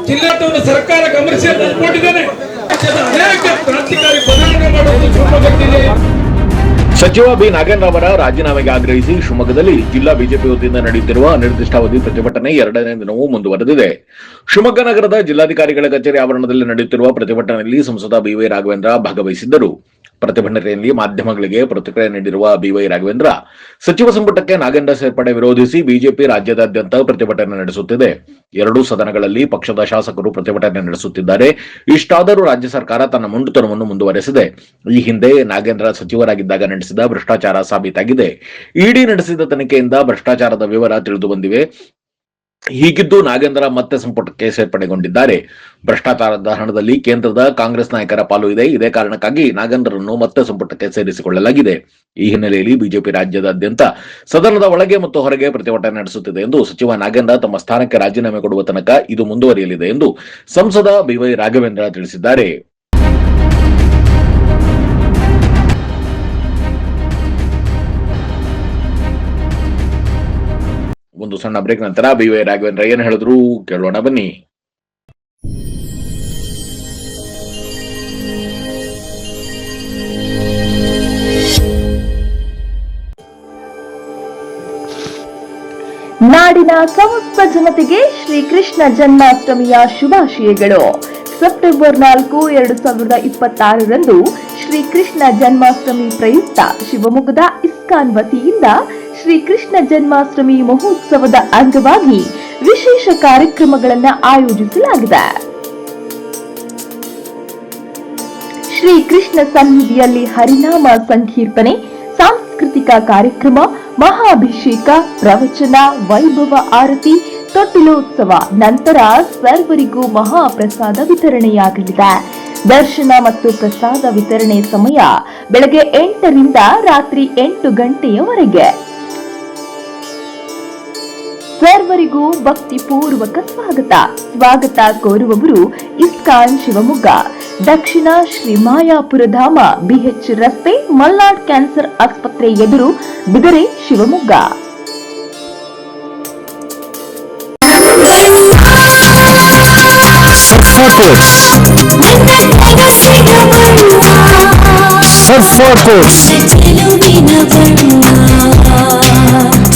ಜಿಲ್ಲಾಡಳಿತ ಸರ್ಕಾರ ಗಮನಿಸಿ ಕೊಟ್ಟಿದ್ದೇನೆ. ಅನೇಕ ಕ್ರಾಂತಿಕಾರಿ ಬದಲಾವಣೆ ಮಾಡುವುದು ಶಿವಮೊಗ್ಗದಲ್ಲಿ. ಸಚಿವ ಬಿ ನಾಗೇಂದ್ರ ಅವರ ರಾಜೀನಾಮೆಗೆ ಆಗ್ರಹಿಸಿ ಶಿವಮೊಗ್ಗದಲ್ಲಿ ಜಿಲ್ಲಾ ಬಿಜೆಪಿ ವತಿಯಿಂದ ನಡೆಯುತ್ತಿರುವ ಅನಿರ್ದಿಷ್ಟಾವಧಿ ಪ್ರತಿಭಟನೆ 2ನೇ ದಿನವೂ ಮುಂದುವರೆದಿದೆ. ಶಿವಮೊಗ್ಗ ನಗರದ ಜಿಲ್ಲಾಧಿಕಾರಿಗಳ ಕಚೇರಿ ಆವರಣದಲ್ಲಿ ನಡೆಯುತ್ತಿರುವ ಪ್ರತಿಭಟನೆಯಲ್ಲಿ ಸಂಸದ ಬಿವೈ ರಾಘವೇಂದ್ರ ಭಾಗವಹಿಸಿದ್ದರು. ಪ್ರತಿಭಟನೆಯಲ್ಲಿ ಮಾಧ್ಯಮಗಳಿಗೆ ಪ್ರತಿಕ್ರಿಯೆ ನೀಡಿರುವ ಬಿವೈ ರಾಘವೇಂದ್ರ, ಸಚಿವ ಸಂಪುಟಕ್ಕೆ ನಾಗೇಂದ್ರ ಸೇರ್ಪಡೆ ವಿರೋಧಿಸಿ ಬಿಜೆಪಿ ರಾಜ್ಯದಾದ್ಯಂತ ಪ್ರತಿಭಟನೆ ನಡೆಸುತ್ತಿದೆ. ಎರಡೂ ಸದನಗಳಲ್ಲಿ ಪಕ್ಷದ ಶಾಸಕರು ಪ್ರತಿಭಟನೆ ನಡೆಸುತ್ತಿದ್ದಾರೆ. ಇಷ್ಟಾದರೂ ರಾಜ್ಯ ಸರ್ಕಾರ ತನ್ನ ಮೊಂಡುತನವನ್ನು ಮುಂದುವರೆಸಿದೆ. ಈ ಹಿಂದೆ ನಾಗೇಂದ್ರ ಸಚಿವರಾಗಿದ್ದಾಗ ನಡೆಸಿದ ಭ್ರಷ್ಟಾಚಾರ ಸಾಬೀತಾಗಿದೆ. ಇಡಿ ನಡೆಸಿದ ತನಿಖೆಯಿಂದ ಭ್ರಷ್ಟಾಚಾರದ ವಿವರ ತಿಳಿದು ಬಂದಿವೆ. ಹೀಗಿದ್ದು ನಾಗೇಂದ್ರ ಮತ್ತೆ ಸಂಪುಟಕ್ಕೆ ಸೇರ್ಪಡೆಗೊಂಡಿದ್ದಾರೆ. ಭ್ರಷ್ಟಾಚಾರದ ಹಣದಲ್ಲಿ ಕೇಂದ್ರದ ಕಾಂಗ್ರೆಸ್ ನಾಯಕರ ಪಾಲು ಇದೆ. ಇದೇ ಕಾರಣಕ್ಕಾಗಿ ನಾಗೇಂದ್ರರನ್ನು ಮತ್ತೆ ಸಂಪುಟಕ್ಕೆ ಸೇರಿಸಿಕೊಳ್ಳಲಾಗಿದೆ. ಈ ಹಿನ್ನೆಲೆಯಲ್ಲಿ ಬಿಜೆಪಿ ರಾಜ್ಯದಾದ್ಯಂತ ಸದನದ ಒಳಗೆ ಮತ್ತು ಹೊರಗೆ ಪ್ರತಿಭಟನೆ ನಡೆಸುತ್ತಿದೆ ಎಂದು ಸಚಿವ ನಾಗೇಂದ್ರ ತಮ್ಮ ಸ್ಥಾನಕ್ಕೆ ರಾಜೀನಾಮೆ ಕೊಡುವ ತನಕ ಇದು ಮುಂದುವರಿಯಲಿದೆ ಎಂದು ಸಂಸದ ಬಿವೈ ರಾಘವೇಂದ್ರ ತಿಳಿಸಿದ್ದಾರೆ. ಒಂದು ಸಣ್ಣ ಬ್ರೇಕ್ ನಂತರ ಬಿವೈ ರಾಘವೇಂದ್ರ ಏನು ಹೇಳಿದ್ರು ಕೇಳೋಣ ಬನ್ನಿ. ನಾಡಿನ ಸಮಸ್ತ ಜನತೆಗೆ ಶ್ರೀಕೃಷ್ಣ ಜನ್ಮಾಷ್ಟಮಿಯ ಶುಭಾಶಯಗಳು. ಸೆಪ್ಟೆಂಬರ್ 4, 2026ರಂದು ಶ್ರೀಕೃಷ್ಣ ಜನ್ಮಾಷ್ಟಮಿ ಪ್ರಯುಕ್ತ ಶಿವಮೊಗ್ಗದ ಇಸ್ಕಾನ್ ವತಿಯಿಂದ ಶ್ರೀಕೃಷ್ಣ ಜನ್ಮಾಷ್ಟಮಿ ಮಹೋತ್ಸವದ ಅಂಗವಾಗಿ ವಿಶೇಷ ಕಾರ್ಯಕ್ರಮಗಳನ್ನು ಆಯೋಜಿಸಲಾಗಿದೆ. ಶ್ರೀಕೃಷ್ಣ ಸನ್ನಿಧಿಯಲ್ಲಿ ಹರಿನಾಮ ಸಂಕೀರ್ತನೆ, ಸಾಂಸ್ಕೃತಿಕ ಕಾರ್ಯಕ್ರಮ, ಮಹಾಭಿಷೇಕ, ಪ್ರವಚನ, ವೈಭವ ಆರತಿ, ತೊಟ್ಟಿಲೋತ್ಸವ ನಂತರ ಸರ್ವರಿಗೂ ಮಹಾಪ್ರಸಾದ ವಿತರಣೆಯಾಗಲಿದೆ. ದರ್ಶನ ಮತ್ತು ಪ್ರಸಾದ ವಿತರಣೆ ಸಮಯ ಬೆಳಗ್ಗೆ 8ರಿಂದ ರಾತ್ರಿ 8 ಗಂಟೆಯವರೆಗೆ. ಸರ್ವರಿಗೂ ಭಕ್ತಿಪೂರ್ವಕ ಸ್ವಾಗತ ಕೋರುವವರು ಇಸ್ಕಾನ್ ಶಿವಮೊಗ್ಗ, ದಕ್ಷಿಣ ಶ್ರೀ ಮಾಯಾಪುರಧಾಮ, ಬಿಎಚ್ ರಸ್ತೆ, ಮಲ್ನಾಡ್ ಕ್ಯಾನ್ಸರ್ ಆಸ್ಪತ್ರೆ ಎದುರು, ಬಿದರೆ, ಶಿವಮೊಗ್ಗ.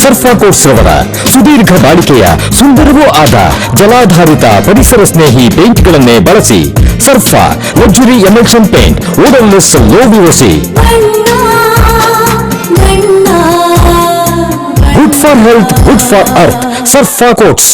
ಸರ್ಫಾ ಕೋಟ್ಸ್ ರವರ ಸುದೀರ್ಘ ಬಾಳಿಕೆಯ ಸುಂದರವೂ ಆದ ಜಲಾಧಾರಿತ ಪರಿಸರ ಸ್ನೇಹಿ ಪೇಂಟ್ಗಳನ್ನೇ ಬಳಸಿ. Surfa luxury emulsion paint, odourless, low VOC, good for health, good for earth. Surfa coats.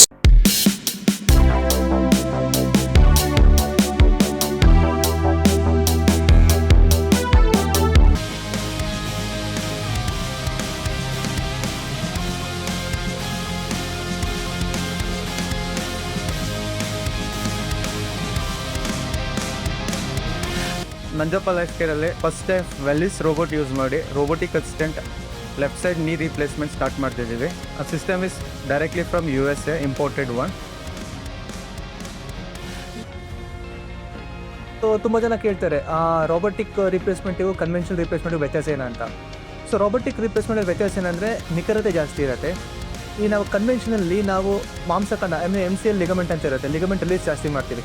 Nanjappa life ಕೇರಲ್ಲಿ first time Velys robot use ಮಾಡಿ robotic assistant left side knee replacement start ಮಾಡ್ತಿದ್ದೀವಿ. ಆ system is directly from USA, imported one. So ತುಂಬ ಜನ ಕೇಳ್ತಾರೆ robotic ರಿಪ್ಲೇಸ್ಮೆಂಟಿಗೂ conventional ರಿಪ್ಲೇಸ್ಮೆಂಟಿಗೂ ವ್ಯತ್ಯಾಸ ಏನಂತ. So robotic replacement ವ್ಯತ್ಯಾಸ ಏನಂದರೆ ನಿಖರತೆ ಜಾಸ್ತಿ ಇರುತ್ತೆ. ಈ ನಾವು ಕನ್ವೆನ್ಷನಲ್ಲಿ ನಾವು ಮಾಂಸಖಂಡ MCL ಲಿಗಮೆಂಟ್ ಅಂತ ಇರುತ್ತೆ, ಲಿಗಮೆಂಟ್ ರಿಲೀಸ್ ಜಾಸ್ತಿ ಮಾಡ್ತೀವಿ.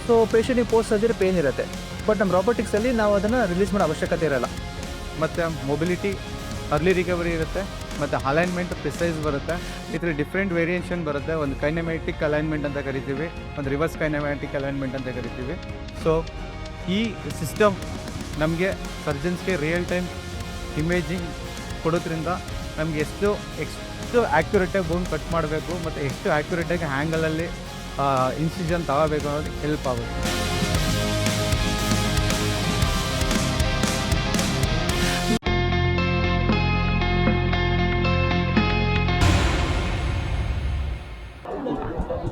ಸೊ ಪೇಷಂಟಿಗೆ ಪೋಸ್ಟ್ ಸರ್ಜರಿ ಪೇನ್ ಇರುತ್ತೆ. ಬಟ್ ನಮ್ಮ ರೋಬೋಟಿಕ್ಸಲ್ಲಿ ನಾವು ಅದನ್ನು ರಿಲೀಸ್ ಮಾಡೋ ಅವಶ್ಯಕತೆ ಇರೋಲ್ಲ. ಮತ್ತು ಮೊಬಿಲಿಟಿ, ಅರ್ಲಿ ರಿಕವರಿ ಇರುತ್ತೆ, ಮತ್ತು ಅಲೈನ್ಮೆಂಟ್ ಪ್ರಿಸೈಸ್ ಬರುತ್ತೆ. ಇದರಲ್ಲಿ ಡಿಫ್ರೆಂಟ್ ವೇರಿಯೇಷನ್ ಬರುತ್ತೆ. ಒಂದು ಕೈನೆಮ್ಯಾಟಿಕ್ ಅಲೈನ್ಮೆಂಟ್ ಅಂತ ಕರಿತೀವಿ, ಒಂದು ರಿವರ್ಸ್ ಕೈನೆಮ್ಯಾಟಿಕ್ ಅಲೈನ್ಮೆಂಟ್ ಅಂತ ಕರಿತೀವಿ. ಸೊ ಈ ಸಿಸ್ಟಮ್ ನಮಗೆ ಸರ್ಜನ್ಸ್ಗೆ ರಿಯಲ್ ಟೈಮ್ ಇಮೇಜಿಂಗ್ ಕೊಡೋದ್ರಿಂದ ನಮಗೆ ಎಷ್ಟು ಆ್ಯಕ್ಯುರೇಟಾಗಿ ಬೋನ್ ಕಟ್ ಮಾಡಬೇಕು ಮತ್ತು ಎಷ್ಟು ಆ್ಯಕ್ಯುರೇಟಾಗಿ ಹ್ಯಾಂಗಲಲ್ಲಿ ಇನ್ಸಿಷನ್ ತಗೋಬೇಕು ಅನ್ನೋದಕ್ಕೆ ಹೆಲ್ಪ್ ಆಗುತ್ತೆ.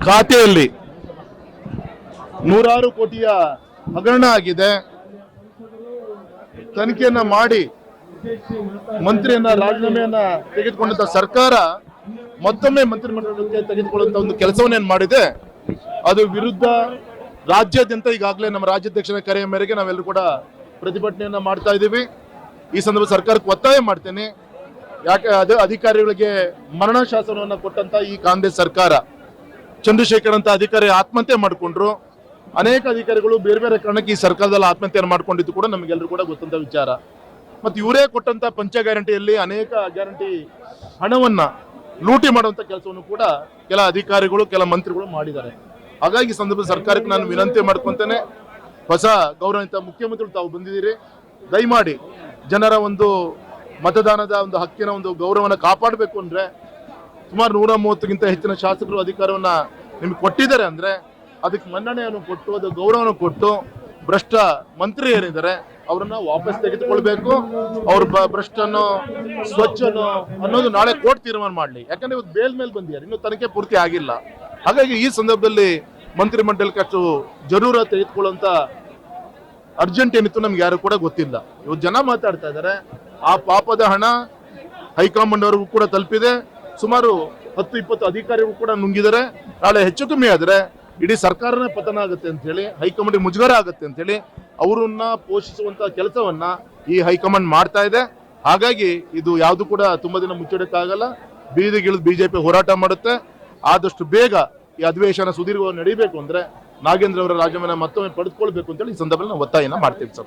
ಖಾತೆಯಲ್ಲಿ 100 ಕೋಟಿಯ ಹಗರಣ ಆಗಿದೆ. ತನಿಖೆಯನ್ನ ಮಾಡಿ ಮಂತ್ರಿಯನ್ನ ರಾಜೀನಾಮೆಯನ್ನ ತೆಗೆದುಕೊಂಡಂತ ಸರ್ಕಾರ ಮತ್ತೊಮ್ಮೆ ಮಂತ್ರಿಮಂಡಲಕ್ಕೆ ತೆಗೆದುಕೊಳ್ಳುವಂತ ಒಂದು ಕೆಲಸವನ್ನೇನು ಮಾಡಿದೆ. ಅದು ವಿರುದ್ಧ ರಾಜ್ಯಾದ್ಯಂತ ಈಗಾಗಲೇ ನಮ್ಮ ರಾಜ್ಯಾಧ್ಯಕ್ಷರ ಕರೆಯ ಮೇರೆಗೆ ನಾವೆಲ್ಲರೂ ಕೂಡ ಪ್ರತಿಭಟನೆಯನ್ನ ಮಾಡ್ತಾ ಇದ್ದೀವಿ. ಈ ಸಂದರ್ಭ ಸರ್ಕಾರಕ್ಕೆ ಒತ್ತಾಯ ಮಾಡ್ತೇನೆ. ಯಾಕೆ ಅಧಿಕಾರಿಗಳಿಗೆ ಮರಣ ಶಾಸನವನ್ನು ಕೊಟ್ಟಂತ ಈ ಕಾಂಗ್ರೆಸ್ ಸರ್ಕಾರ ಚಂದ್ರಶೇಖರ್ ಅಂತ ಅಧಿಕಾರಿ ಆತ್ಮಹತ್ಯೆ ಮಾಡಿಕೊಂಡ್ರು. ಅನೇಕ ಅಧಿಕಾರಿಗಳು ಬೇರೆ ಬೇರೆ ಕಾರಣಕ್ಕೆ ಈ ಸರ್ಕಾರದಲ್ಲಿ ಆತ್ಮಹತ್ಯೆ ಮಾಡ್ಕೊಂಡಿದ್ದು ಕೂಡ ನಮಗೆಲ್ಲರೂ ಕೂಡ ಗೊತ್ತಂತ ವಿಚಾರ. ಮತ್ತು ಇವರೇ ಕೊಟ್ಟಂತ ಪಂಚ ಗ್ಯಾರಂಟಿಯಲ್ಲಿ ಅನೇಕ ಗ್ಯಾರಂಟಿ ಹಣವನ್ನ ಲೂಟಿ ಮಾಡುವಂತ ಕೆಲಸವನ್ನು ಕೂಡ ಕೆಲ ಅಧಿಕಾರಿಗಳು ಕೆಲ ಮಂತ್ರಿಗಳು ಮಾಡಿದ್ದಾರೆ. ಹಾಗಾಗಿ ಈ ಸಂದರ್ಭದಲ್ಲಿ ಸರ್ಕಾರಕ್ಕೆ ನಾನು ವಿನಂತಿ ಮಾಡ್ಕೊಂತೇನೆ, ಹೊಸ ಗೌರವಿತ ಮುಖ್ಯಮಂತ್ರಿಗಳು ತಾವು ಬಂದಿದ್ದೀರಿ, ದಯಮಾಡಿ ಜನರ ಒಂದು ಮತದಾನದ ಒಂದು ಹಕ್ಕಿನ ಒಂದು ಗೌರವನ ಕಾಪಾಡಬೇಕು ಅಂದ್ರೆ ಸುಮಾರು 130ಗಿಂತ ಹೆಚ್ಚಿನ ಶಾಸಕರು ಅಧಿಕಾರವನ್ನ ನಿಮ್ಗೆ ಕೊಟ್ಟಿದ್ದಾರೆ ಅಂದ್ರೆ ಅದಕ್ಕೆ ಮನ್ನಣೆಯನ್ನು ಕೊಟ್ಟು ಅದು ಗೌರವವನ್ನು ಕೊಟ್ಟು ಭ್ರಷ್ಟ ಮಂತ್ರಿ ಏನಿದ್ದಾರೆ ಅವರನ್ನ ವಾಪಸ್ ತೆಗೆದುಕೊಳ್ಬೇಕು. ಅವ್ರ ಭ್ರಷ್ಟನ್ನು ಸ್ವಚ್ಛನು ಅನ್ನೋದು ನಾಳೆ ಕೋರ್ಟ್ ತೀರ್ಮಾನ ಮಾಡಲಿ. ಯಾಕಂದ್ರೆ ಇವತ್ತು ಬೇಲ್ ಮೇಲೆ ಬಂದಿದ್ದಾರೆ, ಇನ್ನು ತನಿಖೆ ಪೂರ್ತಿ ಆಗಿಲ್ಲ. ಹಾಗಾಗಿ ಈ ಸಂದರ್ಭದಲ್ಲಿ ಮಂತ್ರಿಮಂಡಲಕ್ಕೆ ಅಷ್ಟು ಜರೂರ ತೆಗೆದುಕೊಳ್ಳುವಂತ ಅರ್ಜೆಂಟ್ ಏನಿತ್ತು ನಮ್ಗೆ ಯಾರು ಕೂಡ ಗೊತ್ತಿಲ್ಲ. ಇವತ್ತು ಜನ ಮಾತಾಡ್ತಾ ಇದ್ದಾರೆ, ಆ ಪಾಪದ ಹಣ ಹೈಕಮಾಂಡ್ ಅವ್ರಿಗೂ ಕೂಡ ತಲುಪಿದೆ. ಸುಮಾರು 10-20 ಅಧಿಕಾರಿಗಳು ಕೂಡ ನುಂಗಿದ್ದಾರೆ. ನಾಳೆ ಹೆಚ್ಚು ಕಮ್ಮಿ ಆದ್ರೆ ಇಡೀ ಸರ್ಕಾರನೇ ಪತನ ಆಗುತ್ತೆ ಅಂತ ಹೇಳಿ, ಹೈಕಮಾಂಡ್ ಮುಜುಗರ ಆಗುತ್ತೆ ಅಂತ ಹೇಳಿ ಅವರನ್ನ ಪೋಷಿಸುವಂತ ಕೆಲಸವನ್ನ ಈ ಹೈಕಮಾಂಡ್ ಮಾಡ್ತಾ ಇದೆ. ಹಾಗಾಗಿ ಇದು ಯಾವುದು ಕೂಡ ತುಂಬಾ ದಿನ ಮುಚ್ಚಿಡಕ್ಕಾಗಲ್ಲ. ಬೀದಿಗಿಳಿದು ಬಿಜೆಪಿ ಹೋರಾಟ ಮಾಡುತ್ತೆ. ಆದಷ್ಟು ಬೇಗ ಈ ಅಧಿವೇಶನ ಸುದೀರ್ಘವಾಗಿ ನಡೀಬೇಕು ಅಂದ್ರೆ ನಾಗೇಂದ್ರ ಅವರ ರಾಜೀನಾಮೆ ಮತ್ತೊಮ್ಮೆ ಪಡೆದುಕೊಳ್ಬೇಕು ಅಂತ ಹೇಳಿ ಈ ಸಂದರ್ಭದಲ್ಲಿ ನಾವು ಒತ್ತಾಯನ ಮಾಡ್ತೀವಿ ಸರ್.